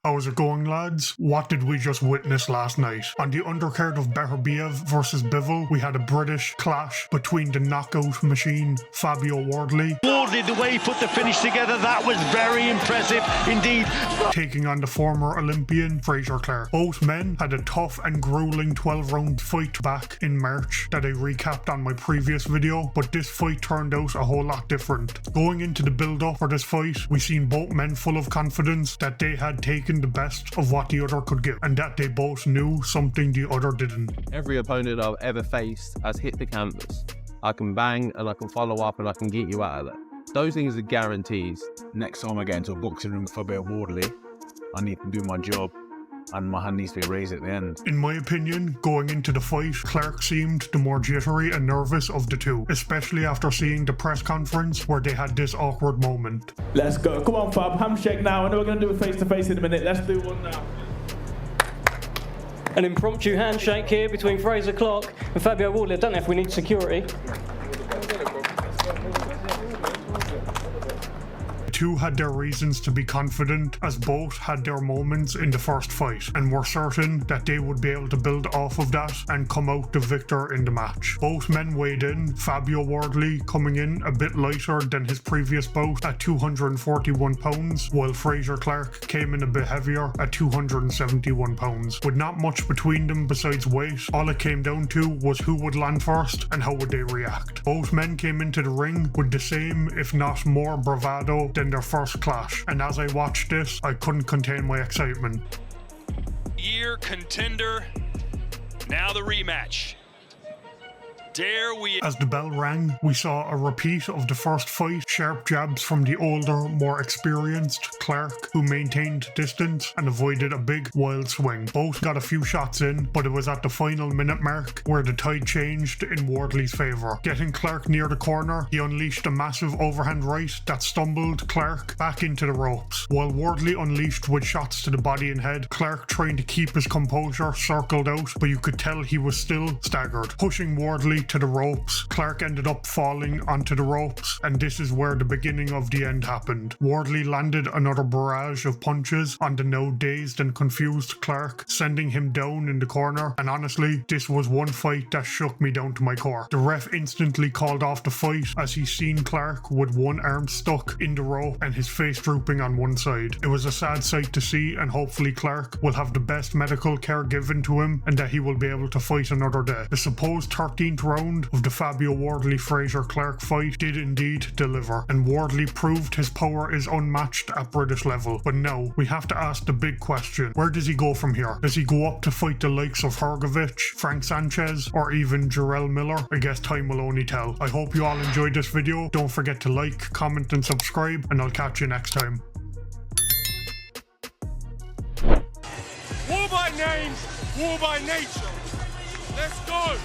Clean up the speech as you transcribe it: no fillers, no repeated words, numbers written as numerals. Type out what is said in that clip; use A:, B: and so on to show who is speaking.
A: How's it going, lads? What did we just witness last night? On the undercard of Beterbiev versus Bivol, we had a British clash between the knockout machine Fabio Wardley.
B: Wardley, the way he put the finish together, that was very impressive indeed.
A: Taking on the former Olympian Fraser Clark. Both men had a tough and grueling 12-round fight back in March that I recapped on my previous video, but this fight turned out a whole lot different. Going into the build-up for this fight, we seen both men full of confidence that they had taken the best of what the other could give, and that they both knew something the other didn't.
C: Every opponent I've ever faced has hit the canvas. I can bang and I can follow up and I can get you out of there. Those things are guarantees.
D: Next time I get into a boxing room with a bit of Wardley, I need to do my job and my hand needs to be raised at the end.
A: In my opinion, going into the fight, Clark seemed the more jittery and nervous of the two, especially after seeing the press conference where they had this awkward moment.
E: Let's go. Come on, Fab. Handshake now. I know we're going to do a face-to-face in a minute. Let's do one now.
F: An impromptu handshake here between Fraser Clark and Fabio Wardley. I don't know if we need security.
A: The two had their reasons to be confident, as both had their moments in the first fight and were certain that they would be able to build off of that and come out the victor in the match. Both men weighed in, Fabio Wardley coming in a bit lighter than his previous bout at 241 pounds, while Fraser Clark came in a bit heavier at 271 pounds. With not much between them besides weight, all it came down to was who would land first and how would they react. Both men came into the ring with the same, if not more, bravado than their first clash, and as I watched this, I couldn't contain my excitement.
G: Year contender, now the rematch. Dare we...
A: As the bell rang, we saw a repeat of the first fight, sharp jabs from the older, more experienced Clark, who maintained distance and avoided a big, wild swing. Both got a few shots in, but it was at the final minute mark where the tide changed in Wardley's favour. Getting Clark near the corner, he unleashed a massive overhand right that stumbled Clark back into the ropes. While Wardley unleashed with shots to the body and head, Clark, trying to keep his composure, circled out, but you could tell he was still staggered. Pushing Wardley to the ropes, Clark ended up falling onto the ropes, and this is where the beginning of the end happened. Wardley landed another barrage of punches on the now dazed and confused Clark, sending him down in the corner, and honestly, this was one fight that shook me down to my core. The ref instantly called off the fight as he seen Clark with one arm stuck in the rope and his face drooping on one side. It was a sad sight to see, and hopefully Clark will have the best medical care given to him and that he will be able to fight another day. The supposed 13th round of the Fabio Wardley Fraser Clark fight did indeed deliver, and Wardley proved his power is unmatched at British level. But now we have to ask the big question: where does he go from here? Does he go up to fight the likes of Hrgovic, Frank Sanchez, or even Jarrell Miller? I guess time will only tell. I hope you all enjoyed this video. Don't forget to like, comment and subscribe, and I'll catch you next time.
G: War by name, war by nature. Let's go.